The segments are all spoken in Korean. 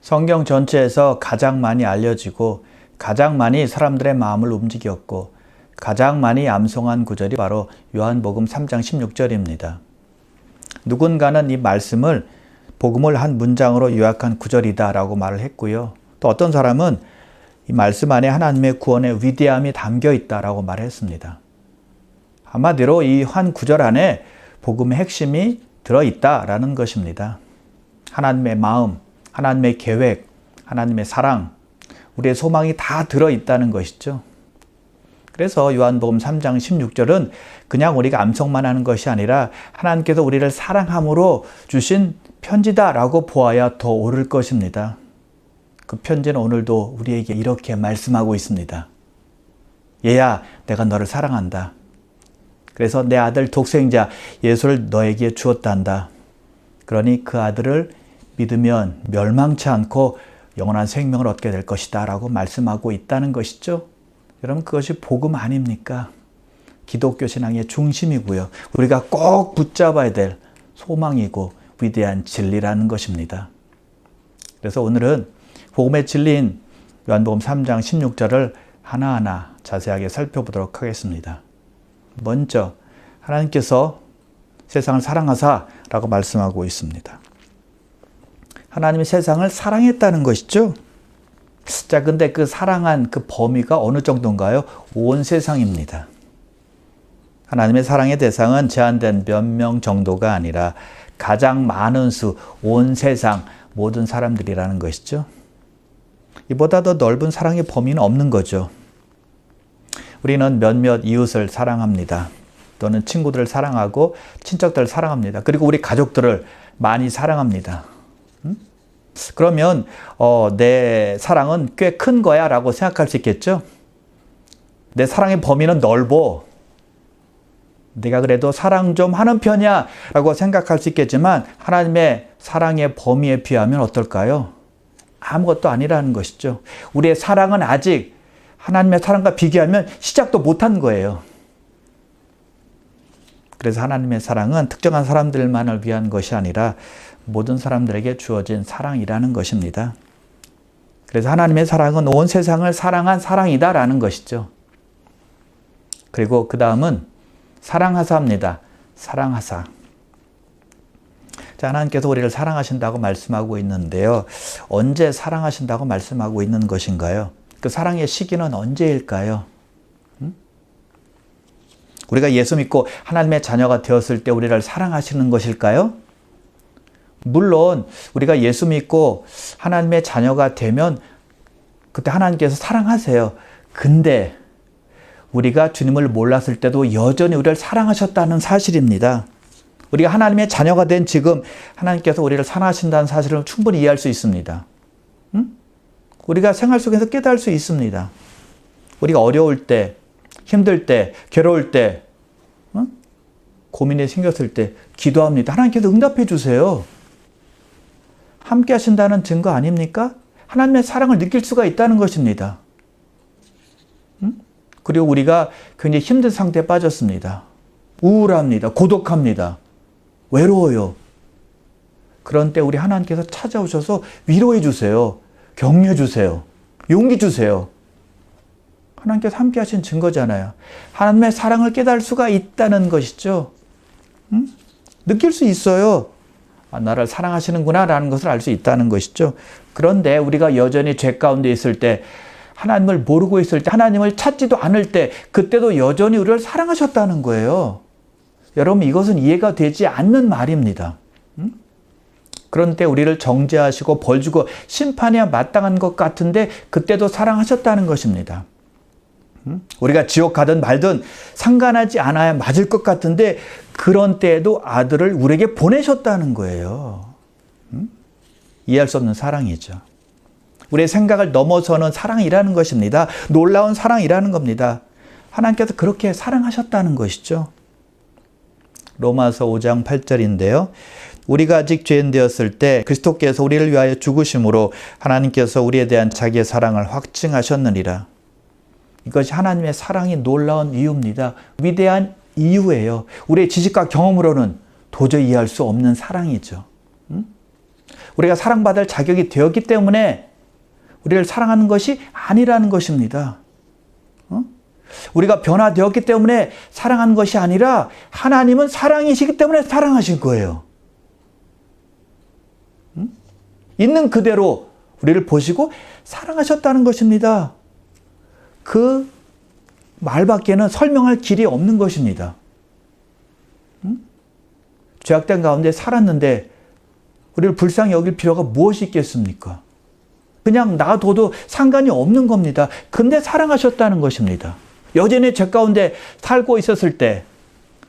성경 전체에서 가장 많이 알려지고 가장 많이 사람들의 마음을 움직였고 가장 많이 암송한 구절이 바로 요한복음 3장 16절입니다. 누군가는 이 말씀을 복음을 한 문장으로 요약한 구절이다 라고 말을 했고요. 또 어떤 사람은 이 말씀 안에 하나님의 구원의 위대함이 담겨 있다라고 말했습니다. 한마디로 이 한 구절 안에 복음의 핵심이 들어있다라는 것입니다. 하나님의 마음, 하나님의 계획, 하나님의 사랑, 우리의 소망이 다 들어있다는 것이죠. 그래서 요한복음 3장 16절은 그냥 우리가 암송만 하는 것이 아니라 하나님께서 우리를 사랑함으로 주신 편지다라고 보아야 더 옳을 것입니다. 그 편지는 오늘도 우리에게 이렇게 말씀하고 있습니다. 얘야, 내가 너를 사랑한다. 그래서 내 아들 독생자 예수를 너에게 주었단다. 그러니 그 아들을 믿으면 멸망치 않고 영원한 생명을 얻게 될 것이다 라고 말씀하고 있다는 것이죠. 여러분, 그것이 복음 아닙니까? 기독교 신앙의 중심이고요. 우리가 꼭 붙잡아야 될 소망이고 위대한 진리라는 것입니다. 그래서 오늘은 복음의 진리인 요한복음 3장 16절을 하나하나 자세하게 살펴보도록 하겠습니다. 먼저 하나님께서 세상을 사랑하사라고 말씀하고 있습니다. 하나님이 세상을 사랑했다는 것이죠. 자, 근데 그 사랑한 그 범위가 어느 정도인가요? 온 세상입니다. 하나님의 사랑의 대상은 제한된 몇 명 정도가 아니라 가장 많은 수, 온 세상 모든 사람들이라는 것이죠. 이보다 더 넓은 사랑의 범위는 없는 거죠. 우리는 몇몇 이웃을 사랑합니다. 또는 친구들을 사랑하고 친척들을 사랑합니다. 그리고 우리 가족들을 많이 사랑합니다. 그러면 내 사랑은 꽤 큰 거야 라고 생각할 수 있겠죠? 내 사랑의 범위는 넓어. 내가 그래도 사랑 좀 하는 편이야 라고 생각할 수 있겠지만 하나님의 사랑의 범위에 비하면 어떨까요? 아무것도 아니라는 것이죠. 우리의 사랑은 아직 하나님의 사랑과 비교하면 시작도 못한 거예요. 그래서 하나님의 사랑은 특정한 사람들만을 위한 것이 아니라 모든 사람들에게 주어진 사랑이라는 것입니다. 그래서 하나님의 사랑은 온 세상을 사랑한 사랑이다라는 것이죠. 그리고 그 다음은 사랑하사입니다. 사랑하사. 자, 하나님께서 우리를 사랑하신다고 말씀하고 있는데요. 언제 사랑하신다고 말씀하고 있는 것인가요? 그 사랑의 시기는 언제일까요? 우리가 예수 믿고 하나님의 자녀가 되었을 때 우리를 사랑하시는 것일까요? 물론 우리가 예수 믿고 하나님의 자녀가 되면 그때 하나님께서 사랑하세요. 근데 우리가 주님을 몰랐을 때도 여전히 우리를 사랑하셨다는 사실입니다. 우리가 하나님의 자녀가 된 지금 하나님께서 우리를 사랑하신다는 사실을 충분히 이해할 수 있습니다. 우리가 생활 속에서 깨달을 수 있습니다. 우리가 어려울 때, 힘들 때, 괴로울 때, 고민이 생겼을 때 기도합니다. 하나님께서 응답해 주세요. 함께 하신다는 증거 아닙니까? 하나님의 사랑을 느낄 수가 있다는 것입니다. 그리고 우리가 굉장히 힘든 상태에 빠졌습니다. 우울합니다. 고독합니다. 외로워요. 그런 때 우리 하나님께서 찾아오셔서 위로해 주세요. 격려해 주세요. 용기 주세요. 하나님께서 함께 하신 증거잖아요. 하나님의 사랑을 깨달을 수가 있다는 것이죠. 느낄 수 있어요. 아, 나를 사랑하시는구나 라는 것을 알 수 있다는 것이죠. 그런데 우리가 여전히 죄 가운데 있을 때, 하나님을 모르고 있을 때, 하나님을 찾지도 않을 때, 그때도 여전히 우리를 사랑하셨다는 거예요. 여러분, 이것은 이해가 되지 않는 말입니다. 그런데 우리를 정죄하시고 벌 주고 심판해야 마땅한 것 같은데 그때도 사랑하셨다는 것입니다. 우리가 지옥 가든 말든 상관하지 않아야 맞을 것 같은데 그런 때에도 아들을 우리에게 보내셨다는 거예요. 이해할 수 없는 사랑이죠. 우리의 생각을 넘어서는 사랑이라는 것입니다. 놀라운 사랑이라는 겁니다. 하나님께서 그렇게 사랑하셨다는 것이죠. 로마서 5장 8절인데요. 우리가 아직 죄인 되었을 때 그리스도께서 우리를 위하여 죽으심으로 하나님께서 우리에 대한 자기의 사랑을 확증하셨느니라. 이것이 하나님의 사랑이 놀라운 이유입니다. 위대한 이유예요. 우리의 지식과 경험으로는 도저히 이해할 수 없는 사랑이죠. 우리가 사랑받을 자격이 되었기 때문에 우리를 사랑하는 것이 아니라는 것입니다. 우리가 변화되었기 때문에 사랑하는 것이 아니라 하나님은 사랑이시기 때문에 사랑하신 거예요. 있는 그대로 우리를 보시고 사랑하셨다는 것입니다. 그 말밖에는 설명할 길이 없는 것입니다. 죄악된 가운데 살았는데 우리를 불쌍히 여길 필요가 무엇이 있겠습니까? 그냥 놔둬도 상관이 없는 겁니다. 근데 사랑하셨다는 것입니다. 여전히 죄 가운데 살고 있었을 때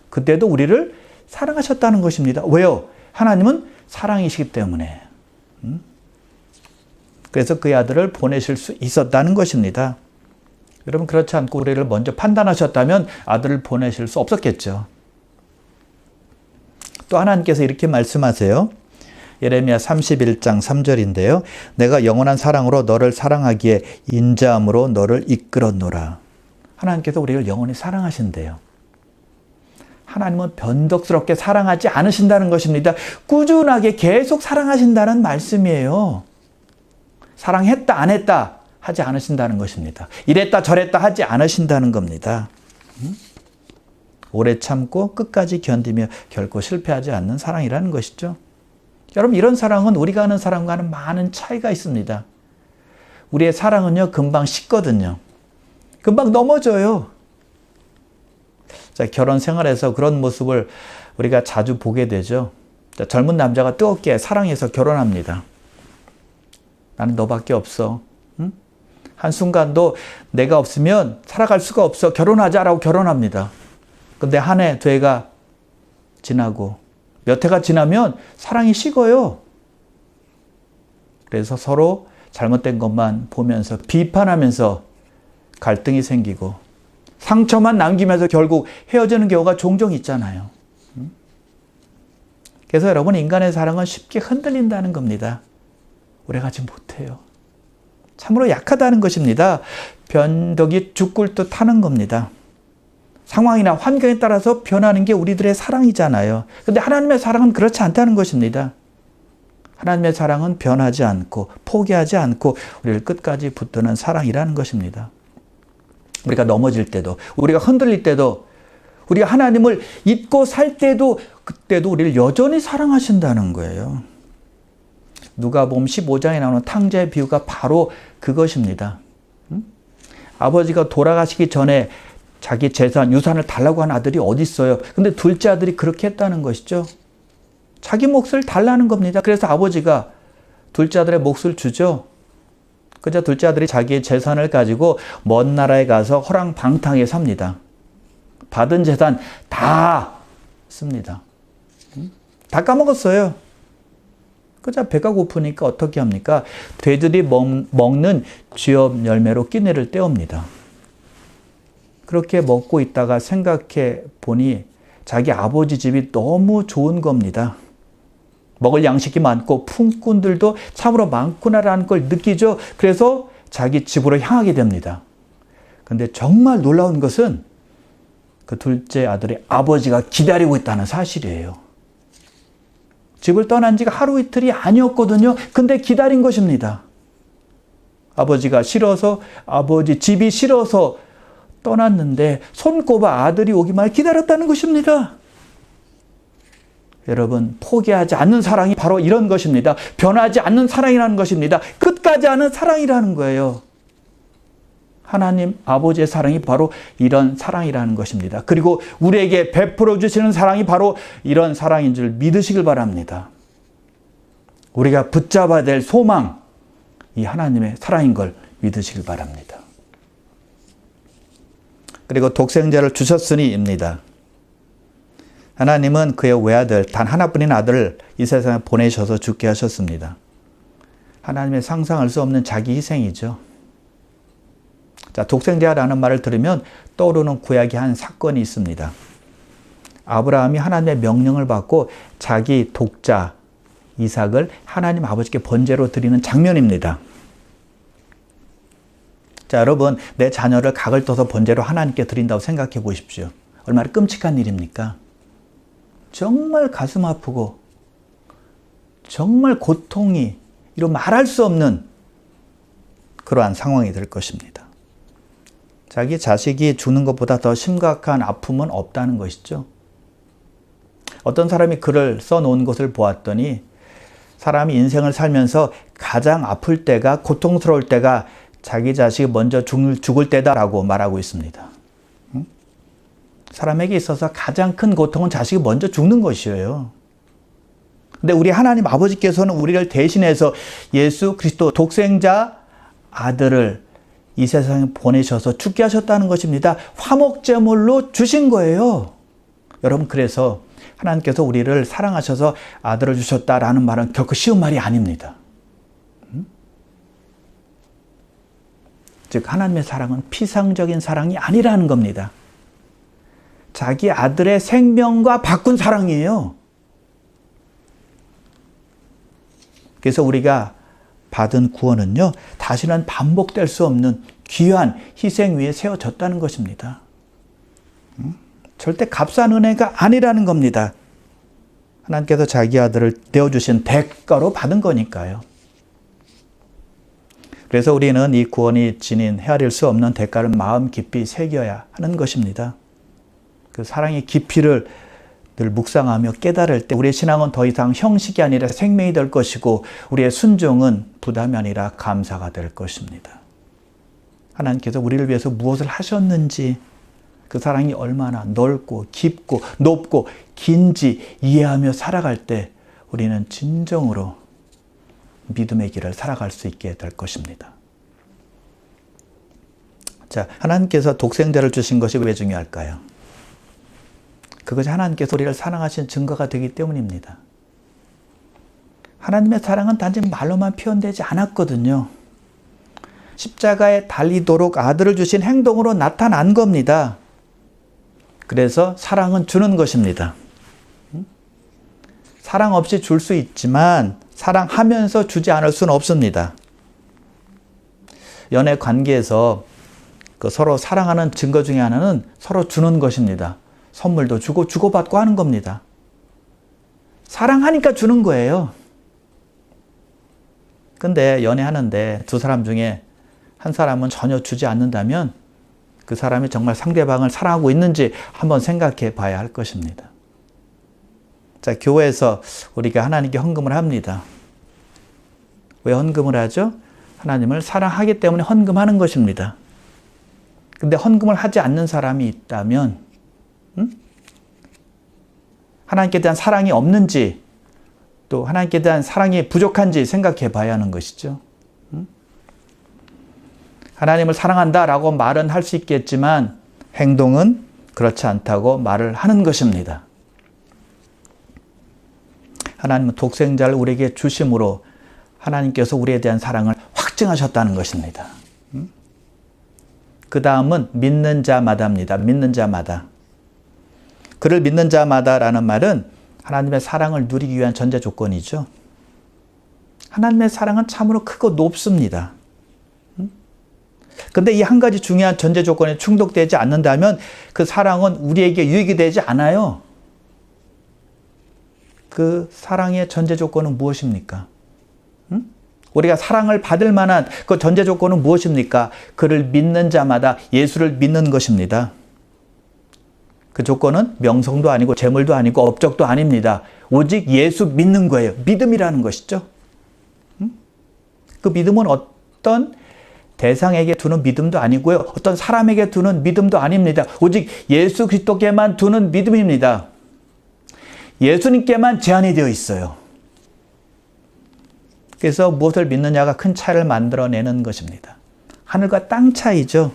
그때도 우리를 사랑하셨다는 것입니다. 왜요? 하나님은 사랑이시기 때문에. 그래서 그의 아들을 보내실 수 있었다는 것입니다. 여러분, 그렇지 않고 우리를 먼저 판단하셨다면 아들을 보내실 수 없었겠죠. 또 하나님께서 이렇게 말씀하세요. 예레미야 31장 3절인데요. 내가 영원한 사랑으로 너를 사랑하기에 인자함으로 너를 이끌었노라. 하나님께서 우리를 영원히 사랑하신대요. 하나님은 변덕스럽게 사랑하지 않으신다는 것입니다. 꾸준하게 계속 사랑하신다는 말씀이에요. 사랑했다 안 했다 하지 않으신다는 것입니다. 이랬다 저랬다 하지 않으신다는 겁니다. 오래 참고 끝까지 견디며 결코 실패하지 않는 사랑이라는 것이죠. 여러분, 이런 사랑은 우리가 아는 사랑과는 많은 차이가 있습니다. 우리의 사랑은요, 금방 식거든요. 금방 넘어져요. 자, 결혼 생활에서 그런 모습을 우리가 자주 보게 되죠. 자, 젊은 남자가 뜨겁게 사랑해서 결혼합니다. 나는 너밖에 없어. 응? 한순간도 내가 없으면 살아갈 수가 없어. 결혼하자라고 결혼합니다. 근데 한 해, 두 해가 지나고 몇 해가 지나면 사랑이 식어요. 그래서 서로 잘못된 것만 보면서 비판하면서 갈등이 생기고 상처만 남기면서 결국 헤어지는 경우가 종종 있잖아요. 그래서 여러분, 인간의 사랑은 쉽게 흔들린다는 겁니다. 오래가지 못해요. 참으로 약하다는 것입니다. 변덕이 죽을 듯 하는 겁니다. 상황이나 환경에 따라서 변하는 게 우리들의 사랑이잖아요. 근데 하나님의 사랑은 그렇지 않다는 것입니다. 하나님의 사랑은 변하지 않고 포기하지 않고 우리를 끝까지 붙드는 사랑이라는 것입니다. 우리가 넘어질 때도, 우리가 흔들릴 때도, 우리가 하나님을 잊고 살 때도, 그때도 우리를 여전히 사랑하신다는 거예요. 누가복음 15장에 나오는 탕자의 비유가 바로 그것입니다. 아버지가 돌아가시기 전에 자기 재산, 유산을 달라고 한 아들이 어디 있어요? 근데 둘째 아들이 그렇게 했다는 것이죠. 자기 몫을 달라는 겁니다. 그래서 아버지가 둘째 아들의 몫을 주죠. 그저 둘째 아들이 자기의 재산을 가지고 먼 나라에 가서 허랑방탕하게 삽니다. 받은 재산 다 씁니다. 다 까먹었어요. 그저 배가 고프니까 어떻게 합니까? 돼지들이 먹는 쥐업 열매로 끼니를 때웁니다. 그렇게 먹고 있다가 생각해 보니 자기 아버지 집이 너무 좋은 겁니다. 먹을 양식이 많고 품꾼들도 참으로 많구나라는 걸 느끼죠. 그래서 자기 집으로 향하게 됩니다. 근데 정말 놀라운 것은 그 둘째 아들의 아버지가 기다리고 있다는 사실이에요. 집을 떠난 지가 하루 이틀이 아니었거든요. 근데 기다린 것입니다. 아버지가 싫어서, 아버지 집이 싫어서 떠났는데 손꼽아 아들이 오기만 기다렸다는 것입니다. 여러분, 포기하지 않는 사랑이 바로 이런 것입니다. 변하지 않는 사랑이라는 것입니다. 끝까지 하는 사랑이라는 거예요. 하나님 아버지의 사랑이 바로 이런 사랑이라는 것입니다. 그리고 우리에게 베풀어 주시는 사랑이 바로 이런 사랑인 줄 믿으시길 바랍니다. 우리가 붙잡아야 될 소망, 이 하나님의 사랑인 걸 믿으시길 바랍니다. 그리고 독생자를 주셨으니입니다. 하나님은 그의 외아들, 단 하나뿐인 아들을 이 세상에 보내셔서 죽게 하셨습니다. 하나님의 상상할 수 없는 자기 희생이죠. 자, 독생자라는 말을 들으면 떠오르는 구약의 한 사건이 있습니다. 아브라함이 하나님의 명령을 받고 자기 독자 이삭을 하나님 아버지께 번제로 드리는 장면입니다. 자, 여러분, 내 자녀를 각을 떠서 번제로 하나님께 드린다고 생각해 보십시오. 얼마나 끔찍한 일입니까? 정말 가슴 아프고 정말 고통이 이루 말할 수 없는 그러한 상황이 될 것입니다. 자기 자식이 죽는 것보다 더 심각한 아픔은 없다는 것이죠. 어떤 사람이 글을 써놓은 것을 보았더니 사람이 인생을 살면서 가장 아플 때가, 고통스러울 때가 자기 자식이 먼저 죽을 때다라고 말하고 있습니다. 사람에게 있어서 가장 큰 고통은 자식이 먼저 죽는 것이에요. 근데 우리 하나님 아버지께서는 우리를 대신해서 예수 그리스도 독생자 아들을 이 세상에 보내셔서 죽게 하셨다는 것입니다. 화목제물로 주신 거예요. 여러분, 그래서 하나님께서 우리를 사랑하셔서 아들을 주셨다라는 말은 결코 쉬운 말이 아닙니다. 즉 하나님의 사랑은 피상적인 사랑이 아니라는 겁니다. 자기 아들의 생명과 바꾼 사랑이에요. 그래서 우리가 받은 구원은요, 다시는 반복될 수 없는 귀한 희생 위에 세워졌다는 것입니다. 절대 값싼 은혜가 아니라는 겁니다. 하나님께서 자기 아들을 내어주신 대가로 받은 거니까요. 그래서 우리는 이 구원이 지닌 헤아릴 수 없는 대가를 마음 깊이 새겨야 하는 것입니다. 그 사랑의 깊이를 늘 묵상하며 깨달을 때 우리의 신앙은 더 이상 형식이 아니라 생명이 될 것이고 우리의 순종은 부담이 아니라 감사가 될 것입니다. 하나님께서 우리를 위해서 무엇을 하셨는지, 그 사랑이 얼마나 넓고 깊고 높고 긴지 이해하며 살아갈 때 우리는 진정으로 믿음의 길을 살아갈 수 있게 될 것입니다. 자, 하나님께서 독생자를 주신 것이 왜 중요할까요? 그것이 하나님께서 우리를 사랑하신 증거가 되기 때문입니다. 하나님의 사랑은 단지 말로만 표현되지 않았거든요. 십자가에 달리도록 아들을 주신 행동으로 나타난 겁니다. 그래서 사랑은 주는 것입니다. 사랑 없이 줄 수 있지만 사랑하면서 주지 않을 수는 없습니다. 연애 관계에서 서로 사랑하는 증거 중에 하나는 서로 주는 것입니다. 선물도 주고 주고받고 하는 겁니다. 사랑하니까 주는 거예요. 근데 연애하는데 두 사람 중에 한 사람은 전혀 주지 않는다면 그 사람이 정말 상대방을 사랑하고 있는지 한번 생각해 봐야 할 것입니다. 자, 교회에서 우리가 하나님께 헌금을 합니다. 왜 헌금을 하죠? 하나님을 사랑하기 때문에 헌금하는 것입니다. 근데 헌금을 하지 않는 사람이 있다면 하나님께 대한 사랑이 없는지, 또 하나님께 대한 사랑이 부족한지 생각해 봐야 하는 것이죠. 하나님을 사랑한다라고 말은 할 수 있겠지만 행동은 그렇지 않다고 말을 하는 것입니다. 하나님은 독생자를 우리에게 주심으로 하나님께서 우리에 대한 사랑을 확증하셨다는 것입니다. 그 다음은 믿는 자마다입니다. 믿는 자마다. 그를 믿는 자마다라는 말은 하나님의 사랑을 누리기 위한 전제 조건이죠. 하나님의 사랑은 참으로 크고 높습니다. 근데 이 한 가지 중요한 전제 조건에 충족되지 않는다면 그 사랑은 우리에게 유익이 되지 않아요. 그 사랑의 전제 조건은 무엇입니까? 우리가 사랑을 받을 만한 그 전제 조건은 무엇입니까? 그를 믿는 자마다 예수를 믿는 것입니다. 그 조건은 명성도 아니고 재물도 아니고 업적도 아닙니다. 오직 예수 믿는 거예요. 믿음이라는 것이죠. 그 믿음은 어떤 대상에게 두는 믿음도 아니고요. 어떤 사람에게 두는 믿음도 아닙니다. 오직 예수 그리스도께만 두는 믿음입니다. 예수님께만 제한이 되어 있어요. 그래서 무엇을 믿느냐가 큰 차이를 만들어내는 것입니다. 하늘과 땅 차이죠.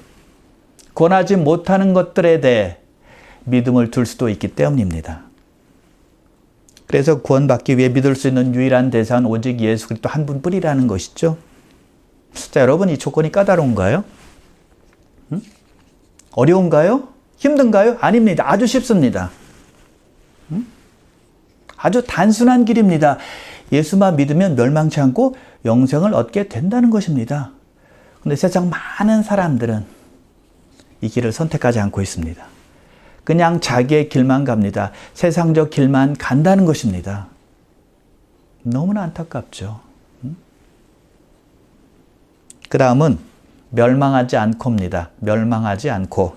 권하지 못하는 것들에 대해 믿음을 둘 수도 있기 때문입니다. 그래서 구원받기 위해 믿을 수 있는 유일한 대상은 오직 예수 그리스도 한 분뿐이라는 것이죠. 자, 여러분, 이 조건이 까다로운가요? 어려운가요? 힘든가요? 아닙니다. 아주 쉽습니다. 아주 단순한 길입니다. 예수만 믿으면 멸망치 않고 영생을 얻게 된다는 것입니다. 그런데 세상 많은 사람들은 이 길을 선택하지 않고 있습니다. 그냥 자기의 길만 갑니다. 세상적 길만 간다는 것입니다. 너무나 안타깝죠. 그 다음은 멸망하지 않고입니다. 멸망하지 않고.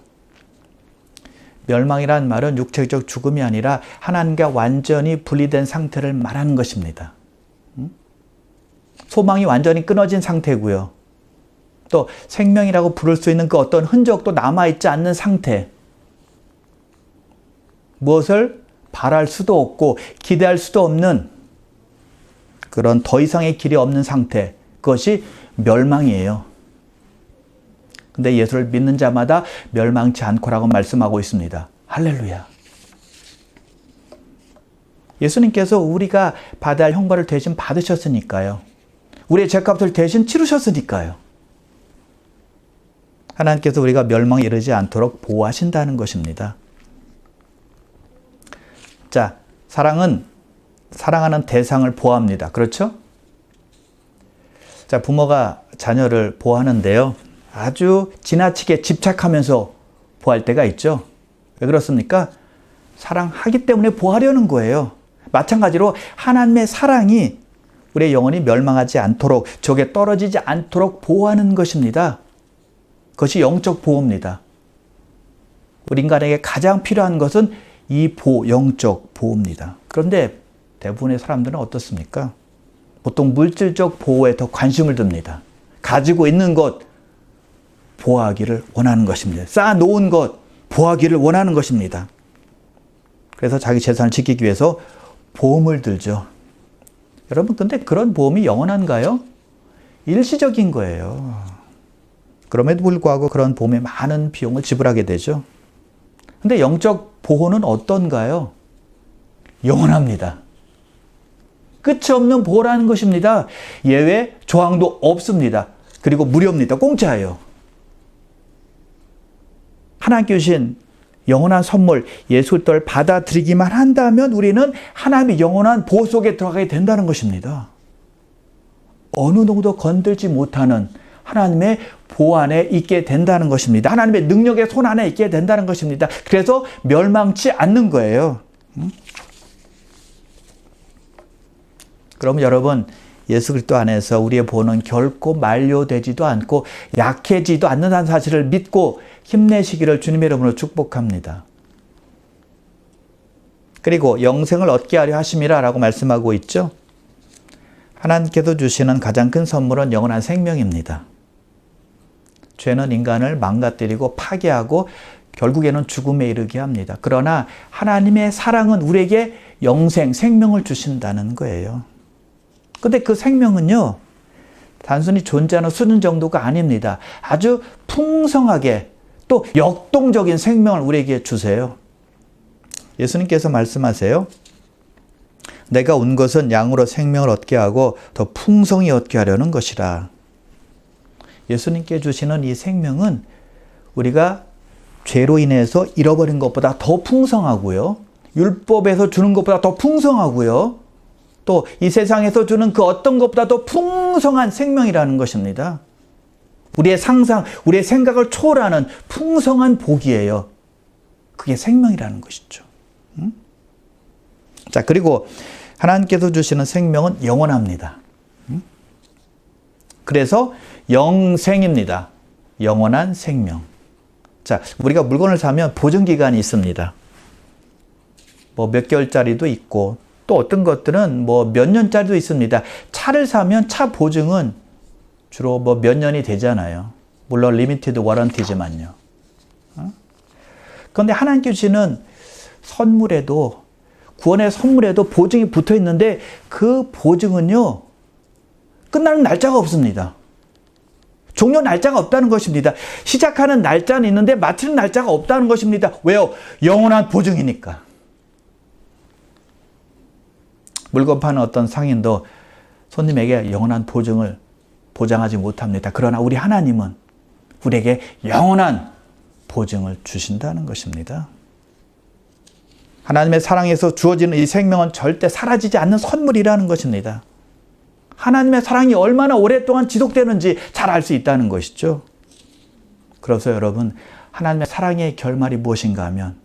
멸망이란 말은 육체적 죽음이 아니라 하나님과 완전히 분리된 상태를 말하는 것입니다. 소망이 완전히 끊어진 상태고요. 또 생명이라고 부를 수 있는 그 어떤 흔적도 남아있지 않는 상태. 무엇을 바랄 수도 없고 기대할 수도 없는 그런 더 이상의 길이 없는 상태. 그것이 멸망이에요. 근데 예수를 믿는 자마다 멸망치 않고라고 말씀하고 있습니다. 할렐루야. 예수님께서 우리가 받아야 할 형벌을 대신 받으셨으니까요. 우리의 죄값을 대신 치르셨으니까요. 하나님께서 우리가 멸망에 이르지 않도록 보호하신다는 것입니다. 자, 사랑은 사랑하는 대상을 보호합니다. 그렇죠? 자, 부모가 자녀를 보호하는데요. 아주 지나치게 집착하면서 보호할 때가 있죠. 왜 그렇습니까? 사랑하기 때문에 보호하려는 거예요. 마찬가지로 하나님의 사랑이 우리의 영혼이 멸망하지 않도록, 적에 떨어지지 않도록 보호하는 것입니다. 그것이 영적 보호입니다. 우리 인간에게 가장 필요한 것은 이 영적 보호입니다. 그런데 대부분의 사람들은 어떻습니까? 보통 물질적 보호에 더 관심을 둡니다. 가지고 있는 것 보호하기를 원하는 것입니다. 쌓아놓은 것 보호하기를 원하는 것입니다. 그래서 자기 재산을 지키기 위해서 보험을 들죠. 여러분, 근데 그런 보험이 영원한가요? 일시적인 거예요. 그럼에도 불구하고 그런 보험에 많은 비용을 지불하게 되죠. 근데 영적 보호는 어떤가요? 영원합니다. 끝이 없는 보호라는 것입니다. 예외 조항도 없습니다. 그리고 무료입니다. 공짜예요. 하나님께 주신 영원한 선물, 예수 그리스도를 받아들이기만 한다면 우리는 하나님의 영원한 보호 속에 들어가게 된다는 것입니다. 어느 누구도 건들지 못하는 하나님의 보호 안에 있게 된다는 것입니다. 하나님의 능력의 손 안에 있게 된다는 것입니다. 그래서 멸망치 않는 거예요. 그럼 여러분, 예수 그리스도 안에서 우리의 보호는 결코 만료되지도 않고 약해지도 않는다는 사실을 믿고 힘내시기를 주님의 이름으로 축복합니다. 그리고 영생을 얻게 하려 하심이라 라고 말씀하고 있죠. 하나님께서 주시는 가장 큰 선물은 영원한 생명입니다. 죄는 인간을 망가뜨리고 파괴하고 결국에는 죽음에 이르게 합니다. 그러나 하나님의 사랑은 우리에게 영생, 생명을 주신다는 거예요. 근데 그 생명은요, 단순히 존재하는 수준 정도가 아닙니다. 아주 풍성하게 또 역동적인 생명을 우리에게 주세요. 예수님께서 말씀하세요. 내가 온 것은 양으로 생명을 얻게 하고 더 풍성히 얻게 하려는 것이라. 예수님께 주시는 이 생명은 우리가 죄로 인해서 잃어버린 것보다 더 풍성하고요. 율법에서 주는 것보다 더 풍성하고요. 또 이 세상에서 주는 그 어떤 것보다 더 풍성한 생명이라는 것입니다. 우리의 상상, 우리의 생각을 초월하는 풍성한 복이에요. 그게 생명이라는 것이죠. 자, 그리고 하나님께서 주시는 생명은 영원합니다. 그래서 영생입니다. 영원한 생명. 자, 우리가 물건을 사면 보증기간이 있습니다. 뭐 몇 개월짜리도 있고 또 어떤 것들은 뭐 몇 년짜리도 있습니다. 차를 사면 차 보증은 주로 뭐 몇 년이 되잖아요. 물론 리미티드 워런티지만요. 그런데 하나님께 주시는 선물에도, 구원의 선물에도 보증이 붙어 있는데 그 보증은요, 끝나는 날짜가 없습니다. 종료 날짜가 없다는 것입니다. 시작하는 날짜는 있는데 마치는 날짜가 없다는 것입니다. 왜요? 영원한 보증이니까. 물건 파는 어떤 상인도 손님에게 영원한 보증을 보장하지 못합니다. 그러나 우리 하나님은 우리에게 영원한 보증을 주신다는 것입니다. 하나님의 사랑에서 주어지는 이 생명은 절대 사라지지 않는 선물이라는 것입니다. 하나님의 사랑이 얼마나 오랫동안 지속되는지 잘 알 수 있다는 것이죠. 그래서 여러분, 하나님의 사랑의 결말이 무엇인가 하면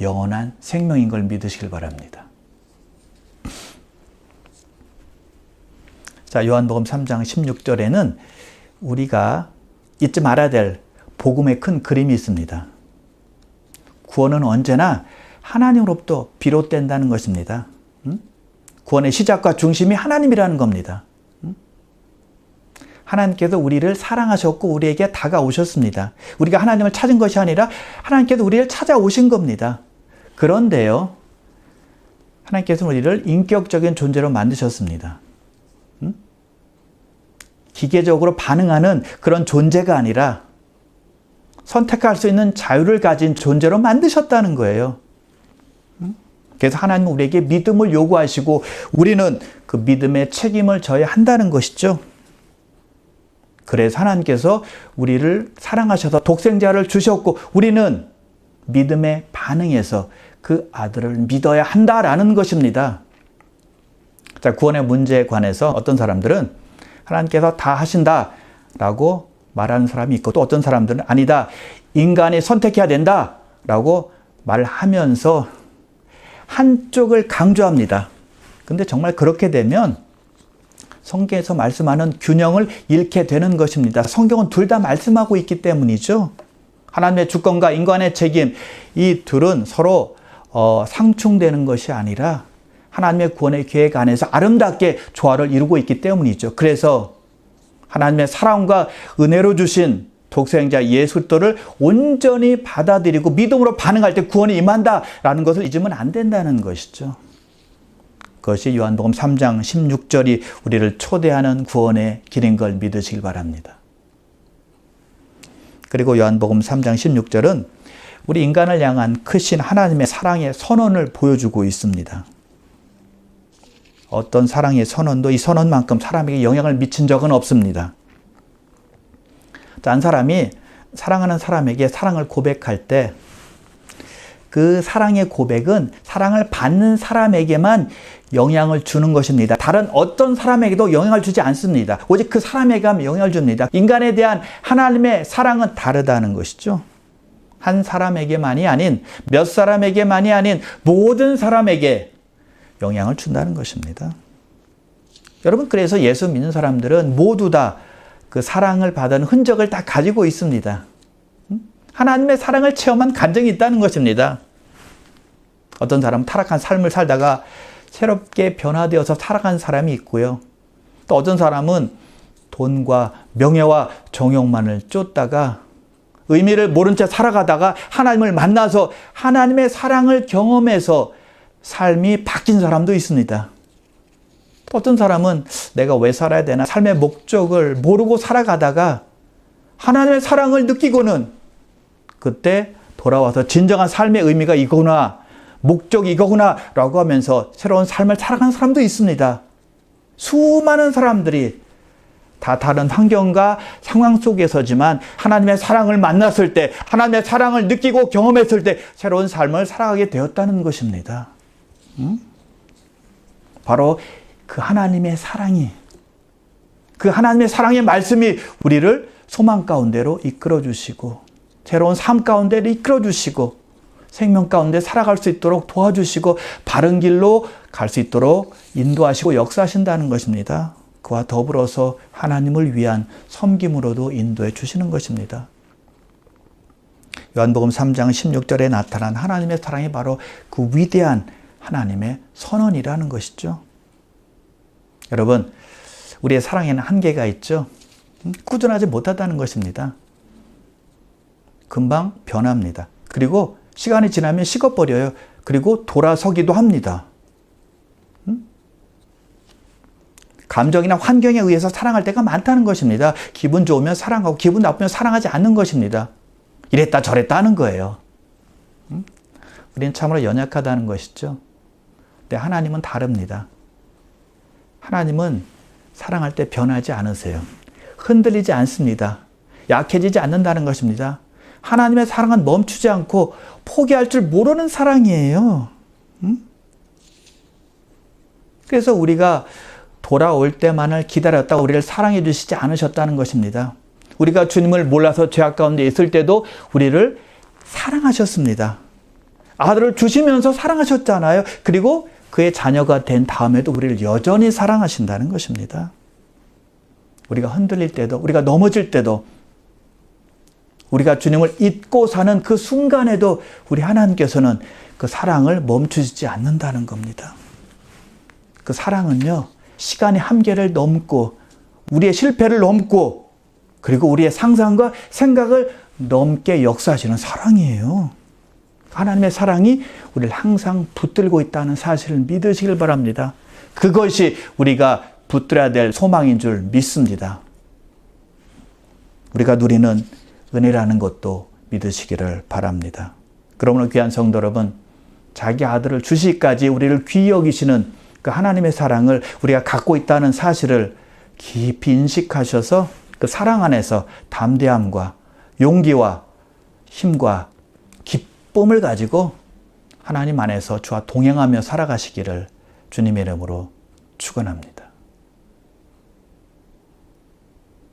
영원한 생명인 걸 믿으시길 바랍니다. 자, 요한복음 3장 16절에는 우리가 잊지 말아야 될 복음의 큰 그림이 있습니다. 구원은 언제나 하나님으로부터 비롯된다는 것입니다. 구원의 시작과 중심이 하나님이라는 겁니다. 하나님께서 우리를 사랑하셨고 우리에게 다가오셨습니다. 우리가 하나님을 찾은 것이 아니라 하나님께서 우리를 찾아오신 겁니다. 그런데요, 하나님께서 우리를 인격적인 존재로 만드셨습니다. 기계적으로 반응하는 그런 존재가 아니라 선택할 수 있는 자유를 가진 존재로 만드셨다는 거예요. 그래서 하나님은 우리에게 믿음을 요구하시고 우리는 그 믿음의 책임을 져야 한다는 것이죠. 그래서 하나님께서 우리를 사랑하셔서 독생자를 주셨고 우리는 믿음에 반응해서 그 아들을 믿어야 한다라는 것입니다. 자, 구원의 문제에 관해서 어떤 사람들은 하나님께서 다 하신다라고 말하는 사람이 있고 또 어떤 사람들은 아니다, 인간이 선택해야 된다라고 말하면서 한쪽을 강조합니다. 근데 정말 그렇게 되면 성경에서 말씀하는 균형을 잃게 되는 것입니다. 성경은 둘 다 말씀하고 있기 때문이죠. 하나님의 주권과 인간의 책임, 이 둘은 서로 상충되는 것이 아니라 하나님의 구원의 계획 안에서 아름답게 조화를 이루고 있기 때문이죠. 그래서 하나님의 사랑과 은혜로 주신 독생자 예수 그리스도를 온전히 받아들이고 믿음으로 반응할 때 구원이 임한다라는 것을 잊으면 안 된다는 것이죠. 그것이 요한복음 3장 16절이 우리를 초대하는 구원의 길인 걸 믿으시길 바랍니다. 그리고 요한복음 3장 16절은 우리 인간을 향한 크신 하나님의 사랑의 선언을 보여주고 있습니다. 어떤 사랑의 선언도 이 선언만큼 사람에게 영향을 미친 적은 없습니다. 한 사람이 사랑하는 사람에게 사랑을 고백할 때 그 사랑의 고백은 사랑을 받는 사람에게만 영향을 주는 것입니다. 다른 어떤 사람에게도 영향을 주지 않습니다. 오직 그 사람에게만 영향을 줍니다. 인간에 대한 하나님의 사랑은 다르다는 것이죠. 한 사람에게만이 아닌, 몇 사람에게만이 아닌 모든 사람에게 영향을 준다는 것입니다. 여러분, 그래서 예수 믿는 사람들은 모두 다 그 사랑을 받은 흔적을 다 가지고 있습니다. 하나님의 사랑을 체험한 간증이 있다는 것입니다. 어떤 사람은 타락한 삶을 살다가 새롭게 변화되어서 살아간 사람이 있고요. 또 어떤 사람은 돈과 명예와 정욕만을 쫓다가 의미를 모른 채 살아가다가 하나님을 만나서 하나님의 사랑을 경험해서 삶이 바뀐 사람도 있습니다. 또 어떤 사람은 내가 왜 살아야 되나 삶의 목적을 모르고 살아가다가 하나님의 사랑을 느끼고는 그때 돌아와서 진정한 삶의 의미가 이거구나, 목적이 이거구나 라고 하면서 새로운 삶을 살아가는 사람도 있습니다. 수많은 사람들이 다 다른 환경과 상황 속에서지만 하나님의 사랑을 만났을 때, 하나님의 사랑을 느끼고 경험했을 때 새로운 삶을 살아가게 되었다는 것입니다. 바로 그 하나님의 사랑이, 그 하나님의 사랑의 말씀이 우리를 소망 가운데로 이끌어 주시고 새로운 삶 가운데로 이끌어 주시고 생명 가운데 살아갈 수 있도록 도와주시고 바른 길로 갈 수 있도록 인도하시고 역사하신다는 것입니다. 그와 더불어서 하나님을 위한 섬김으로도 인도해 주시는 것입니다. 요한복음 3장 16절에 나타난 하나님의 사랑이 바로 그 위대한 하나님의 선언이라는 것이죠. 여러분, 우리의 사랑에는 한계가 있죠. 꾸준하지 못하다는 것입니다. 금방 변합니다. 그리고 시간이 지나면 식어버려요. 그리고 돌아서기도 합니다. 감정이나 환경에 의해서 사랑할 때가 많다는 것입니다. 기분 좋으면 사랑하고 기분 나쁘면 사랑하지 않는 것입니다. 이랬다 저랬다 하는 거예요. 우리는 참으로 연약하다는 것이죠. 근데 하나님은 다릅니다. 하나님은 사랑할 때 변하지 않으세요. 흔들리지 않습니다. 약해지지 않는다는 것입니다. 하나님의 사랑은 멈추지 않고 포기할 줄 모르는 사랑이에요. 그래서 우리가 돌아올 때만을 기다렸다 우리를 사랑해 주시지 않으셨다는 것입니다. 우리가 주님을 몰라서 죄악 가운데 있을 때도 우리를 사랑하셨습니다. 아들을 주시면서 사랑하셨잖아요. 그리고 그의 자녀가 된 다음에도 우리를 여전히 사랑하신다는 것입니다. 우리가 흔들릴 때도, 우리가 넘어질 때도, 우리가 주님을 잊고 사는 그 순간에도 우리 하나님께서는 그 사랑을 멈추지 않는다는 겁니다. 그 사랑은요, 시간의 한계를 넘고 우리의 실패를 넘고 그리고 우리의 상상과 생각을 넘게 역사하시는 사랑이에요. 하나님의 사랑이 우리를 항상 붙들고 있다는 사실을 믿으시길 바랍니다. 그것이 우리가 붙들어야 될 소망인 줄 믿습니다. 우리가 누리는 은혜라는 것도 믿으시기를 바랍니다. 그러므로 귀한 성도 여러분, 자기 아들을 주시기까지 우리를 귀히 여기시는 그 하나님의 사랑을 우리가 갖고 있다는 사실을 깊이 인식하셔서 그 사랑 안에서 담대함과 용기와 힘과 기쁨을 가지고 하나님 안에서 주와 동행하며 살아가시기를 주님의 이름으로 축원합니다.